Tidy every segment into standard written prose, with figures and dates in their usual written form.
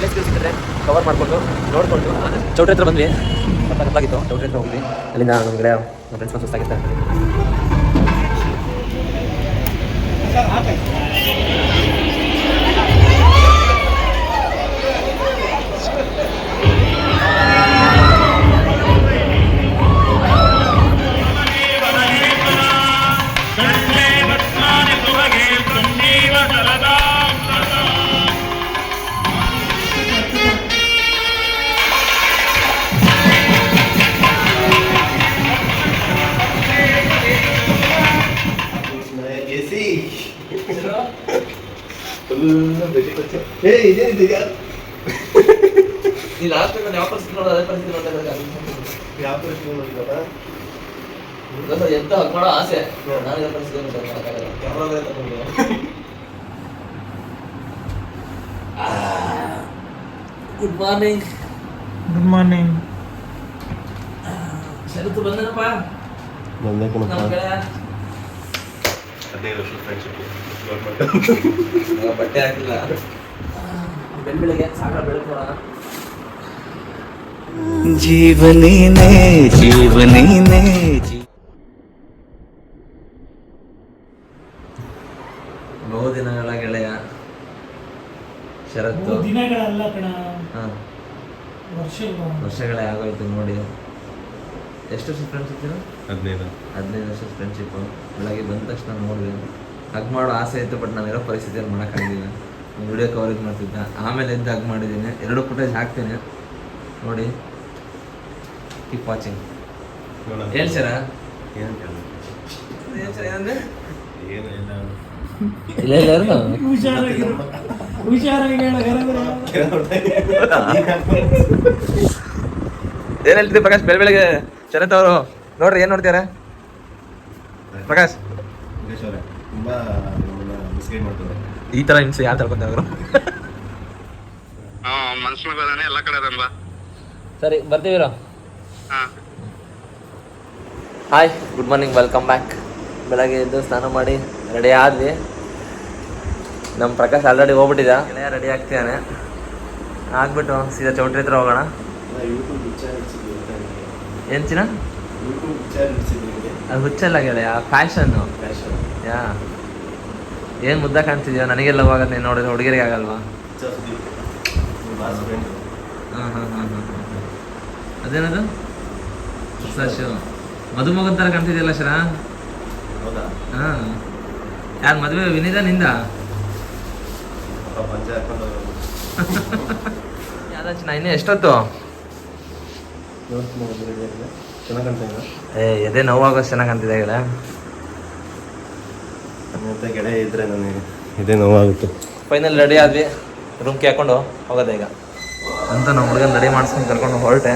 Place ಸಿಕ್ಕಿದ್ರೆ cover ಮಾಡಿಕೊಂಡು ನೋಡಿಕೊಂಡು ಚೌಟ್ರಿ ಹತ್ರ ಬಂದ್ವಿ. ಗೊತ್ತಾಗಿತ್ತು ಚೌಟ್ರಿ ಹತ್ರ ಹೋಗ್ವಿ. ಅಲ್ಲಿಂದ ನಮ್ಮ ಗೆಳೆಯ ನಮ್ಮ ಫ್ರೆಂಡ್ಸ್ ಬಂದು ಸುಸ್ತಾಗಿರ್ತಾರೆ. ಈ ಲಾಸ್ಟ್ ಟೈಮ್ ಯಾವ ಪರಿಸ್ಥಿತಿ ನೋಡೋದು ಅದೇ ಪರಿಸ್ಥಿತಿ ಯಾವ ಪರಿಸ್ಥಿತಿ ನೋಡಿದ ಎಂತ ಮಾಡೋ ಆಸೆ ನಾನು ಪರಿಸ್ಥಿತಿ good morning. Good morning. Sharath ಬಂದನಪ್ಪ. ಬಟ್ಟೆ ಹಾಕಿಲ್ಲ ಬೆಳ್ಬೆಳಗ್ಗೆ ಸಾಗ ಬೆಳಕೋಣ. ಜೀವನೇನೆ ಜೀವನೇನೆ ಬಹು ದಿನಗಳ ಗೆಳೆಯ ಶರತ್ತು. ದಿನಗಳಲ್ಲ ಕಣ, ವರ್ಷಗಳೇ ಆಗೋಯ್ತು ನೋಡಿ. ಎಷ್ಟು ವರ್ಷ ಫ್ರೆಂಡ್ಶಿಪ್? 15 ವರ್ಷದ ಫ್ರೆಂಡ್ಶಿಪ್. ಬೆಳಗ್ಗೆ ಬಂದ ತಕ್ಷಣ ನೋಡಿದೆ, ಹಗ್ ಮಾಡೋ ಆಸೆ ಇತ್ತು, ಬಟ್ ನಾನಿರೋ ಪರಿಸ್ಥಿತಿಯಲ್ಲಿ ಮಾಡೋಕ್ಕಾಗಿಲ್ಲ. ವಿಡಿಯೋ ಕವರೇಜ್ ಮಾಡ್ತಿದ್ದ, ಆಮೇಲೆ ಎದ್ದು ಹಗ್ ಮಾಡಿದ್ದೀನಿ. 2 ಫುಟೇಜ್ ಹಾಕ್ತೀನಿ ನೋಡಿ. Keep watching. ಏನು ಸರ ಏನಂದ್ರೆ ಇಲ್ಲ ಏನ್ ಹೇಳ್ತಿದ್ದೆ ಪ್ರಕಾಶ್? ಬೆಳಗ್ಗೆ ಶರತ್ ಅವರು ನೋಡ್ರಿ ಏನ್ ನೋಡ್ತೀರಾ ಪ್ರಕಾಶ್? ಈ ತರ ಹಿಂಸೆ ಯಾರು ತಳ್ಕೊಂತಾರೆ? ಸರಿ ಬರ್ತೀವಿರೋ. Hi, good morning, welcome back. ಬೆಳಗ್ಗೆ ಎದ್ದು ಸ್ನಾನ ಮಾಡಿ ರೆಡಿ ಆದ್ವಿ. ನಮ್ಮ ಪ್ರಕಾಶ್ ಆಲ್ರೆಡಿ ಹೋಗ್ಬಿಟ್ಟಿದ್ದ, ಗೆಳೆಯ ರೆಡಿ ಆಗ್ತಿದ್ದಾನೆ. ಆಗ್ಬಿಟ್ಟು ಸೀದಾ ಚೌಟ್ರಿ ಹತ್ರ ಹೋಗೋಣ. ಏನು ಚಿನ್ನ? ಅದು ಹುಚ್ಚಲ್ಲ ಗೆಳೆಯ, ಫ್ಯಾಷನ್ನು. ಯಾ ಏನು ಮುದ್ದ ಕಾಣ್ತಿದ್ಯೋ, ನನಗೆಲ್ಲ ಹೋಗೋದು ನೀನು ನೋಡಿದ್ರೆ ಹುಡುಗಿರಿಗೆ ಆಗಲ್ವಾ? ಅದೇನದು ಶೋ ಮದುಮಗನ ಥರ ಕಾಣ್ತಿದ್ಯಲ್ಲ ಶರ? ಹಾಂ, ಯಾರು ಮದುವೆ? ವಿನಿದ ನಿಂದ? ಯಾವ್ದು ಚಿನ್ನ? ಇನ್ನೂ ಎಷ್ಟೊತ್ತು? ಎದೆ ನೋವಾಗೋಷ್ಟು ಚೆನ್ನಾಗಿ ಕಾಣ್ತಿದೆ ಗೆಳೆಯ. ಗೆಳೆಯ ಇದ್ರೆ ನನಗೆ ಇದೇ ನೋವಾಗುತ್ತೆ. ಫೈನಲ್ ರೆಡಿ ಆದ್ವಿ, ರೂಮ್ಗೆ ಹಾಕೊಂಡು ಹೋಗೋದೆ ಈಗ ಅಂತ. ನಮ್ಮ ಹುಡುಗನ ರೆಡಿ ಮಾಡಿಸ್ಕೊಂಡು ಕರ್ಕೊಂಡು ಹೊರಟೆ.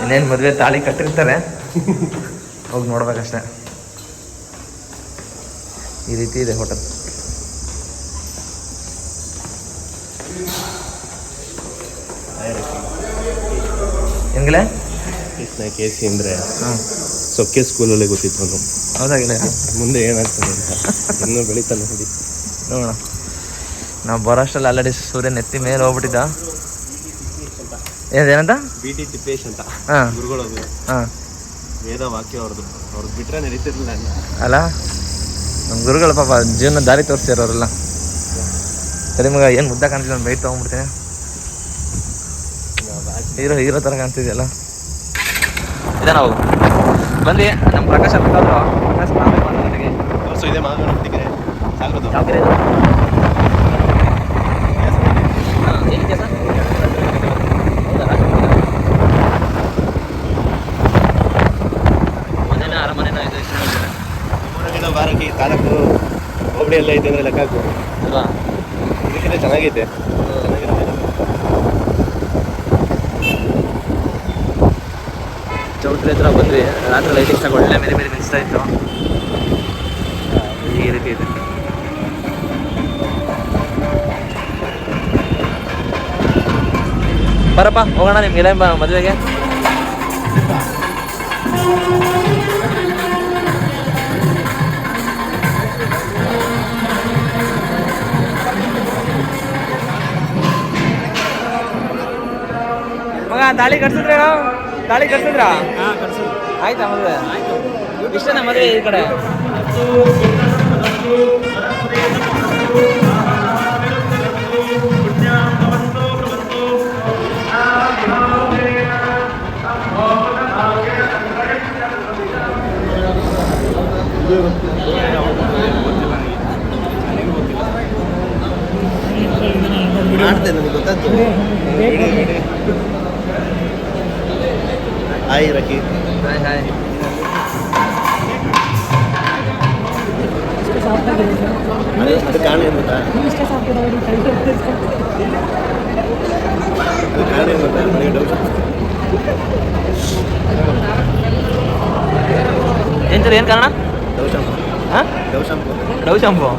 ಇನ್ನೇನು ಮದುವೆ ತಾಳಿ ಕಟ್ಟಿರ್ತಾರೆ, ಹೋಗಿ ನೋಡ್ಬೇಕಷ್ಟೆ. ಈ ರೀತಿ ಇದೆ ಹೋಟೆಲ್. ಹೆಂಗಲೇ ಕೆ ಸಿ ಅಂದರೆ ಸೊಕ್ಕೆ ಸ್ಕೂಲಲ್ಲೇ ಗೊತ್ತಿತ್ತು ಅದು. ಹೌದಾಗಿಲ್ಲ, ಮುಂದೆ ಏನಾಗ್ತದೆ ಅಂತ ಇನ್ನೂ ಬೆಳೀತಾನೆ ನೋಡಿ. ನೋಡೋಣ. ನಾವು ಬರೋಷ್ಟರಲ್ಲಿ ಆಲ್ರೆಡಿ ಸೂರ್ಯ ನೆತ್ತಿ ಮೇಲೆ ಹೋಗ್ಬಿಟ್ಟಿದ್ದ. ಏನಂತ? BT ತಿಪ್ಪೇಶ್ ಅಂತ ಹಾಂ, ಗುರುಗಳದು. ಹಾಂ, ವೇದ ವಾಕ್ಯ ಅವ್ರದ್ದು ಬಿಟ್ಟರೆ ನಡೀತಿರ್ಲಿಲ್ಲ ಅಲ್ಲ. ನಮ್ಮ ಗುರುಗಳು ಪಾಪ ಜೀವನ ದಾರಿ ತೋರಿಸ್ತಿರೋರೆಲ್ಲ. ಸರಿ ಮಗ, ಏನು ಮುದ್ದ ಕಾಣ್ತಿದ್ದೆ, ನಾನು ಬೈಟ್ ತೊಗೊಂಡ್ಬಿಡ್ತೀನಿ. ಹೀರೋ ಥರ ಕಾಣ್ತಿದೆಯಲ್ಲ. ಇದೆ ನಾವು ಬಂದು ನಮ್ಮ ಪ್ರಕಾಶ್ ಅಂತ ಪ್ರಕಾಶ್ ನನಗೆ ತೋರಿಸು. ಇದೆ ಮಾವಿನ ಹೊಟ್ಟಿಗೆ ಸಾಕೋದು. ಚಾಕ್ರಿ ಏನಿದೆ ಸರ್? ಮನೇನ ಅರಮನೆನ ಇದು ಗಿಡ ಬಾರಕ್ಕೆ ತಾಲೂಕು ಹೋಬಳಿ ಎಲ್ಲ ಐತೆ ಅಂದರೆ ಲೆಕ್ಕ ಹಾಕು ಅಲ್ವಾ? ಇದಕ್ಕಿಂತ ಚೆನ್ನಾಗೈತೆ. ಚೌಟ್ರಿ ಹತ್ರ ಬಂದ್ವಿ. ರಾತ್ರಿ ಲೈಟಿಂಗ್ಸ್ ಆಗಿ ಒಳ್ಳೆ ಮೇಲೆ ಮೇಲೆ ಮಿನಿಸ್ತಾ ಇತ್ತು. ಈ ರೀತಿ ಇದೆ. ಬರಪ್ಪ ಹೋಗೋಣ ನಿಮ್ಗೆಲ್ಲ ಮದುವೆಗೆ. ತಾಳಿ ಕಟ್ಸಿದ್ರ ಆಯ್ತಾ ಮದುವೆ ಇಷ್ಟೇನಾ ಮದುವೆ ಈ ಕಡೆ ಮಾಡ್ತೇನೆ ನನಗೆ ಗೊತ್ತಾಯ್ತು. ಹಾಯ್ ರಕಿ. ಹಾಯ್ ಹಾಯ್ ಅದು ಕಾರಣ ಏನು ಗೊತ್ತಾ? ಅದು ಕಾರಣ ಏನು ಗೊತ್ತಾ? ನನಗೆ ಡೌಟ್. ಏನು ಸರ್ ಏನು ಕಾರಣ ಡವ್ ಶಾಂಪು. ಹಾಂ ಡವ್ ಶಾಂಪು. ಡವ್ ಶಾಂಪು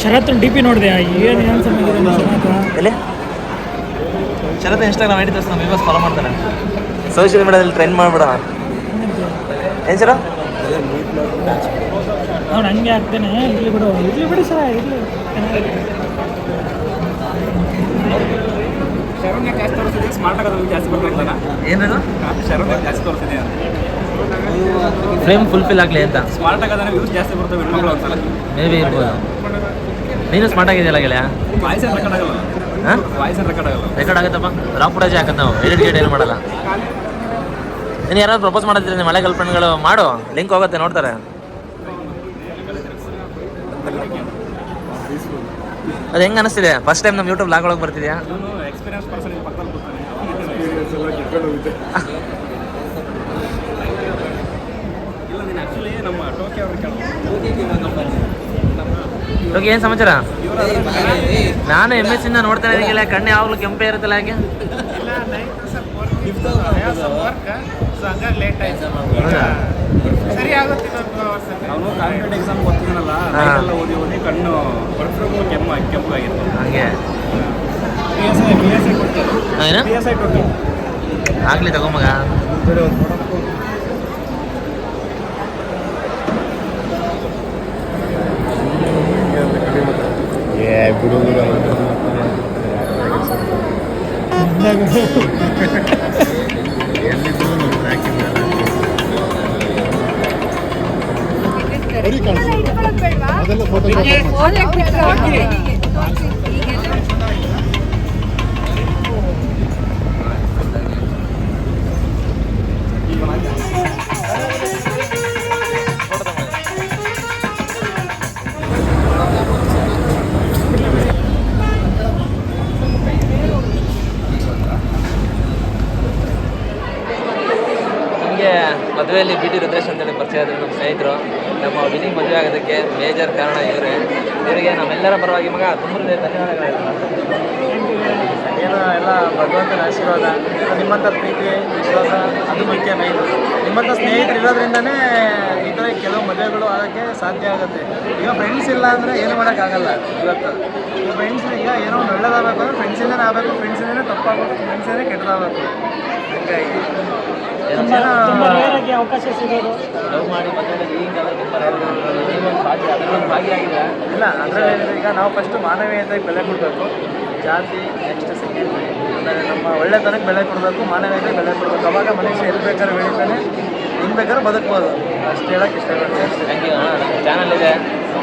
ಶರತ್ DP ನೋಡಿದೆ ಏನು ಎಲ್ಲಿ ಶರತ್ ಇನ್ಸ್ಟಾಗ್ರಾಮ್ ಐಡಿ ತೋರಿಸಿ ನಮ್ಮ ವಿವರ್ಸ್ ಫಾಲೋ ಮಾಡ್ತಾನೆ ಸೋಷಿಯಲ್ ಮೀಡಿಯಾದಲ್ಲಿ ಟ್ರೆಂಡ್ ಮಾಡ್ಬಿಡ ಏನು ಸರ ಅವ್ನು ಹಂಗೆ ಆಗ್ತೇನೆ ಇರ್ಲಿ ಬಿಡು ಸರ ಇರಲಿ ಶರಣ್ಯ ಜಾಸ್ತಿ ತೋರಿಸಿದೆ ಸ್ಮಾರ್ಟ್ ಆಗೋದು ಜಾಸ್ತಿ ಬರ್ಬೇಕಲ್ಲ ಏನು ಶರಣ್ಯ ಜಾಸ್ತಿ ತೋರಿಸಿದೆ ಫ್ರೇಮ್ ಫುಲ್ಫಿಲ್ ಆಗಲಿ ಅಂತ ಸ್ಮಾರ್ಟ್ ಆಗೋದ್ರೆ ವ್ಯೂಸ್ ಜಾಸ್ತಿ ಬರ್ತವೆ ಹೆಣ್ಮಕ್ಳು ಒಂದ್ಸಲ ಮೇ ಬಿ ಇರ್ಬೋದು ನೀನು ಸ್ಮಾರ್ಟ್ ಆಗಿದೆಯಲ್ಲ ಗೆಳೆಯ ವಾಯ್ಸ್ ಏನು ರೆಕಾರ್ಡ್ ಆಗಲ್ಲ ಹಾಂ ವಾಯ್ಸ್ ಏನು ರೆಕಾರ್ಡ್ ಆಗಲ್ಲ ರೆಕಾರ್ಡ್ ಆಗುತ್ತಪ್ಪ ರಾ ಫುಟೇಜ್ ಹಾಕತ್ತೆ ನಾವು ಎಡಿಟ್ ಗೇಟ್ ಏನು ಮಾಡಲ್ಲ ನೀನು ಯಾರಾದ್ರು ಪ್ರಪೋಸ್ ಮಾಡಿದ್ರೆ ನಿಮ್ಮ ಮಳೆ ಗರ್ಲ್ಫ್ರೆಂಡ್ಗಳು ಮಾಡು ಲಿಂಕ್ ಹೋಗುತ್ತೆ ನೋಡ್ತಾರೆ ಅದು ಹೆಂಗೆ ಅನಿಸ್ತಿದೆ ಫಸ್ಟ್ ಟೈಮ್ ನಮ್ಮ ಯೂಟ್ಯೂಬ್ ಲಾಗ್ ಒಳಗೆ ಬರ್ತಿದ್ಯಾ ಎಕ್ಸ್ಪೀರಿಯನ್ಸ್ ಪರ್ಸನ್ ಪಕ್ಕದಲ್ಲಿ ಕೂತಾನೆ ಇಲ್ಲ ನೀನು ಆ್ಯಕ್ಚುಲಿ ನಮ್ಮ ಟೋಕಿ ಅವ್ರಿಗೆ ಇವಾಗ ಏನು ಸಮಾಚಾರ ನಾನು MSc ನೋಡ್ತಾ ಇದ್ದೀಗಿಲ್ಲ ಕಣ್ಣು ಯಾವಾಗಲೂ ಕೆಂಪೇ ಇರುತ್ತಲ್ಲ ಯಾಕೆ ಹೌದಾ ಅವನು ಕಾಂಪಿಟೇಟಿವ್ ಎಕ್ಸಾಮ್ ಬರ್ತಿದ್ದಾನಲ್ಲ ನೈಟೆಲ್ಲ ಓದಿ ಓದಿ ಕಣ್ಣು ಕೆಂಪಾಗಿತ್ತು ಹಾಗೆ PSI ಕೊಡ್ತಾರೆ ಏನು PSI ಟೋಕಿ ಆಗಲಿ ತಗೊಂಬಗ ಮದುವೆಯಲ್ಲಿ BT ರುದ್ರೇಶ್ ಅಂತೇಳಿ ಪರಿಚಯ ಆದರು ನಮ್ಮ ಸ್ನೇಹಿತರು ನಮ್ಮ ವಿನಿಂಗ್ ಮದುವೆ ಆಗೋದಕ್ಕೆ ಮೇಜರ್ ಕಾರಣ ಇವರೇ ಇವರಿಗೆ ನಮ್ಮೆಲ್ಲರ ಪರವಾಗಿ ಮಗ ತುಂಬ ಧನ್ಯವಾದಗಳು ಏನೋ ಎಲ್ಲ ಭಗವಂತನ ಆಶೀರ್ವಾದ ನಿಮ್ಮಂಥ ಪ್ರೀತಿ ವಿಶ್ವಾಸ ಅದು ಮುಖ್ಯ ಮೇಯ್ನು ನಿಮ್ಮಂಥ ಸ್ನೇಹಿತರು ಇರೋದ್ರಿಂದನೇ ಈ ಥರ ಕೆಲವು ಮದುವೆಗಳು ಆಗೋಕ್ಕೆ ಸಾಧ್ಯ ಆಗುತ್ತೆ ಈಗ ಫ್ರೆಂಡ್ಸ್ ಇಲ್ಲ ಅಂದರೆ ಏನು ಮಾಡೋಕ್ಕಾಗಲ್ಲ ಇವತ್ತು ಈಗ ಫ್ರೆಂಡ್ಸ್ ಈಗ ಏನೋ ಒಂದು ಒಳ್ಳೇದಾಗಬೇಕು ಅಂದರೆ ಫ್ರೆಂಡ್ಸಿಂದನೇ ಆಗಬೇಕು ಫ್ರೆಂಡ್ಸಿಂದನೇ ತಪ್ಪಾಗಬೇಕು ಫ್ರೆಂಡ್ಸಿಂದನೇ ಕೆಟ್ಟದಾಗಬೇಕು ಹಂಗಾಗಿ ಅವಕಾಶ ಸಿಗೋದು ಲವ್ ಮಾಡಿ ಮದುವೆ ಈಗಿನ ತುಂಬ ಭಾಗಿಯಾಗಿದೆ ಇಲ್ಲ ಅದರಲ್ಲಿ ಈಗ ನಾವು ಫಸ್ಟು ಮಾನವೀಯತೆಗೆ ಬೆಲೆ ಕೊಡಬೇಕು ಜಾತಿ ನೆಕ್ಸ್ಟ್ ಸಂಗೀತ ಅಂದರೆ ನಮ್ಮ ಒಳ್ಳೆತನಕ್ಕೆ ಬೆಲೆ ಕೊಡಬೇಕು ಮಾನವೀಯತೆಗೆ ಬೆಲೆ ಕೊಡಬೇಕು ಅವಾಗ ಮನುಷ್ಯ ಎಲ್ಲಿ ಬೇಕಾದ್ರೆ ಬೆಳೀತಾನೆ ಹಿಂಗೆ ಬೇಕಾದ್ರೆ ಬದುಕ್ಬೋದು ಅಷ್ಟು ಹೇಳೋಕ್ಕೆ ಇಷ್ಟಪಡ್ತೀನಿ ಅಷ್ಟೇ ಥ್ಯಾಂಕ್ ಯು ಚಾನಲ್ ಇದೆ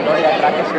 ನೋಡಿ ರಾಕೇಶ್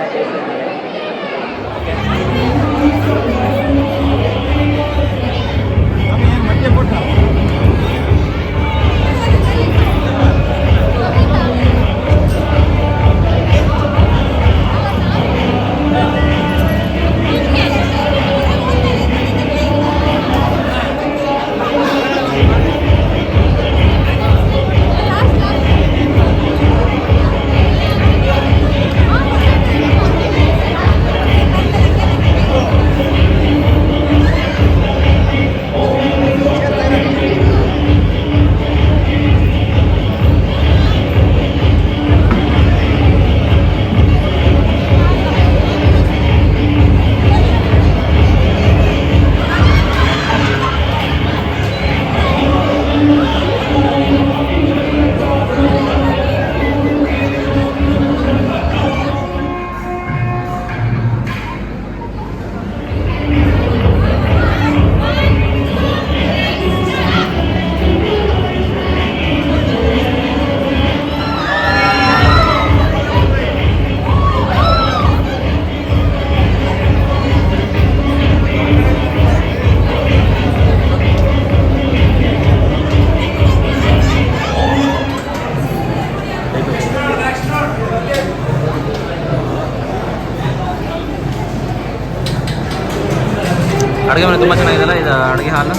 ಅಡುಗೆ ಮನೆ ತುಂಬ ಚೆನ್ನಾಗಿದೆಯಲ್ಲ ಇದು ಅಡುಗೆ ಹಾಲು.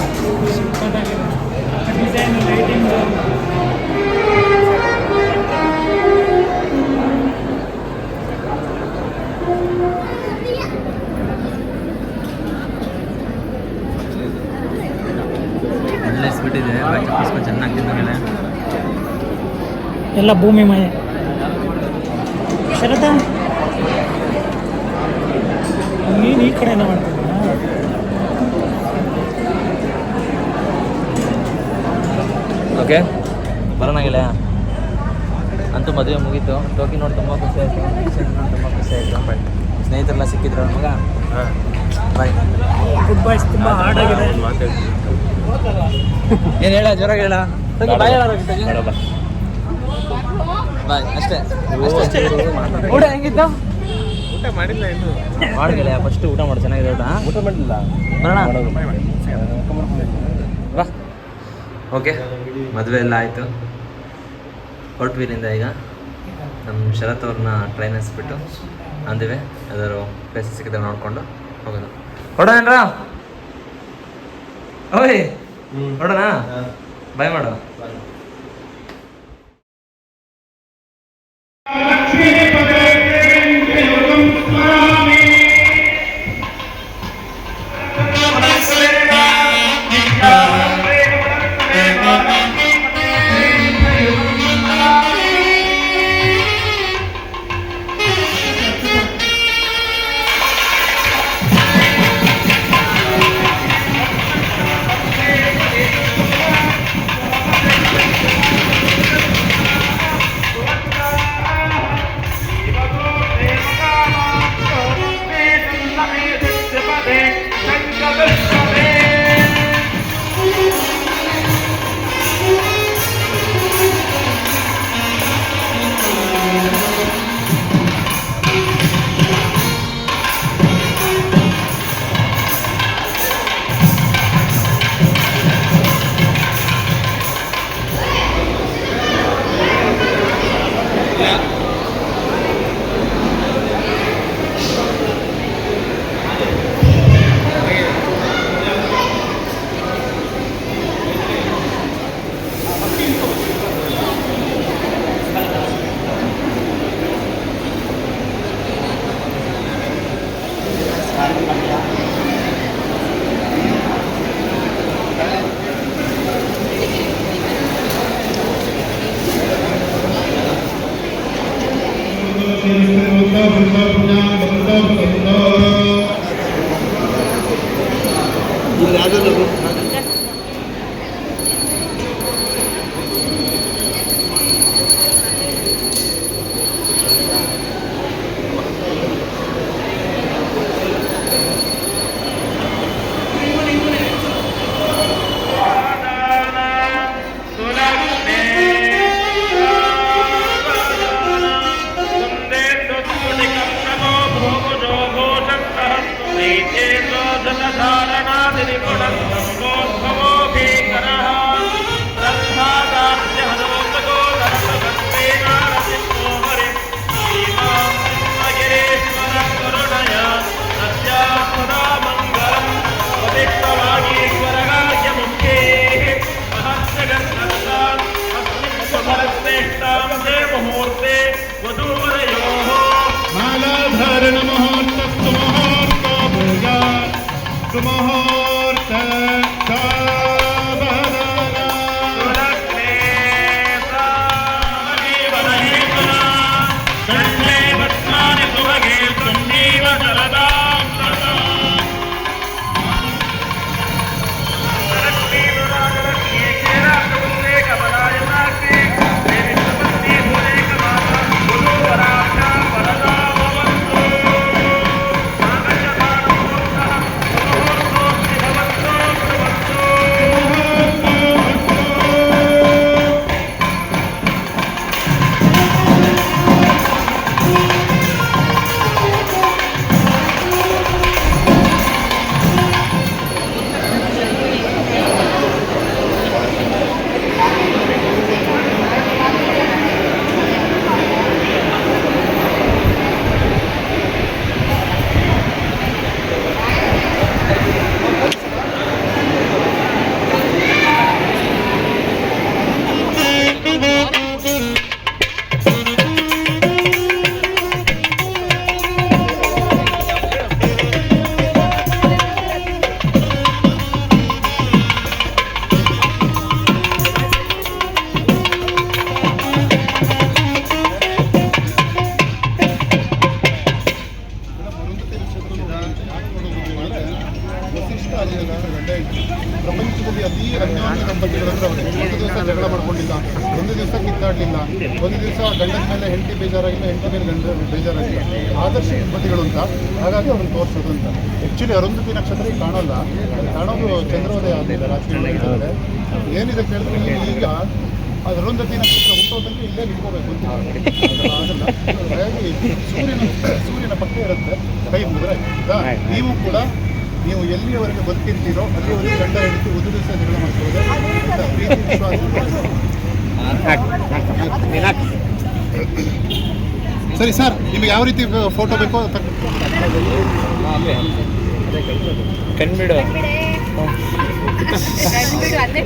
ಒಳ್ಳೆ ಸ್ವೀಟ್ ಇದೆ, ಚಪ್ಪಿಸ್ಕೊಂಡು ಚೆನ್ನಾಗಿ ತಿಂದ ಎಲ್ಲ ಭೂಮಿ ಮಯ ಶರತ ನೀನು ಈ ಕಡೆ ಮಾಡ್ತಿದ್ದ. ಓಕೆ ಬರೋಣಾಗಿಲ್ಲ. ಅಂತೂ ಮದುವೆ ಮುಗೀತು. ಟೋಕಿ ನೋಡಿ ತುಂಬ ಖುಷಿ ಆಯಿತು, ತುಂಬ ಖುಷಿ ಆಯಿತು. ಸ್ನೇಹಿತರೆಲ್ಲ ಸಿಕ್ಕಿದ್ರು ಮಗ. ಬಾಯ್. ಗುಡ್ ಬಾಯ್ಸ್ ತುಂಬ ಹಾರ್ಡಾಗಿದೆ. ಏನು ಹೇಳ ಜೋರಾಗಿ ಹೇಳ. ಬಾಯ್ ಬಾಯ್ ಅಷ್ಟೇ. ಊಟ ಹೆಂಗಿತ್ತು? ಊಟ ಮಾಡಿಲ್ಲ ಇನ್ನು. ಮಾಡಿಲ್ಲ, ಫಸ್ಟ್ ಊಟ ಮಾಡಿ. ಚೆನ್ನಾಗಿದೆ ಊಟ. ಊಟ ಮಾಡಿಲ್ಲ. ಬರೋಣ ಬಾ. ಓಕೆ, ಮದುವೆ ಎಲ್ಲ ಆಯಿತು. ಹೊರಟ್ವಿನಿಂದ ಈಗ ನಮ್ಮ ಶರತ್ ಅವ್ರನ್ನ ಟ್ರೈನ್ ಹಸ್ಬಿಟ್ಟು ಅಂದಿವೆ ಯಾವ್ದಾದ್ರು ಪ್ಲೇಸ್ ಸಿಕ್ಕಿದ್ರೆ ನೋಡಿಕೊಂಡು ಹೋಗೋದು. ಹೊಡೋಣ ಓಯ್, ಹೊಡೋಣ. ಬಾಯ್ ಮಾಡು. ದಿವಸ ಕಿತ್ತಾಡಲಿಲ್ಲ, ಒಂದು ದಿವಸ ಗಂಡನ ಮೇಲೆ ಹೆಂಡತಿ ಬೇಜಾರಾಗಿಲ್ಲ, ಹೆಂಡತಿ ಮೇಲೆ ಗಂಡ ಬೇಜಾರಾಗಿಲ್ಲ. ಆದರ್ಶ ದಂಪತಿಗಳು ಅಂತ, ಹಾಗಾಗಿ ಅವ್ರನ್ನ ತೋರಿಸೋದು ಅಂತ. ಆ್ಯಕ್ಚುಲಿ ಅರುಂಧತಿ ನಕ್ಷತ್ರ ಈಗ ಕಾಣೋಲ್ಲ, ಅದು ಕಾಣೋದು ಚಂದ್ರೋದಯ ಆಗಲಿಲ್ಲ ರಾತ್ರಿ. ಏನಿದೆ ಕೇಳಿದ್ರೆ ಈಗ ಅದು ಅರುಂಧತಿ ನಕ್ಷತ್ರ ಹುಟ್ಟೋದಂಗೆ ಇಲ್ಲೇ ನಿಂತ್ಕೋಬೇಕು ಅಂತ ಆಗಲ್ಲ. ಹಾಗಾಗಿ ಸೂರ್ಯನ ಪಕ್ಕ ಇರುತ್ತೆ, ಕೈ ಮುದ್ರೆ. ನೀವು ಕೂಡ ನೀವು ಎಲ್ಲಿಯವರೆಗೆ ಬದುಕಿರ್ತೀರೋ ಅಲ್ಲಿವರೆಗೆ ಗಂಡ ಹೆಂಡತಿ ಒಂದು ದಿವಸ ಜಗಳ ಮಾಡ್ಕೊಳ್ಳೋದು ಪ್ರೀತಿ ವಿಶ್ವಾಸ. ಸರಿ ಸರ್, ನಿಮ್ಗೆ ಯಾವ ರೀತಿ ಫೋಟೋ ಬೇಕೋ ಕಣ್ಬಿಡು. ಅಲ್ಲೇ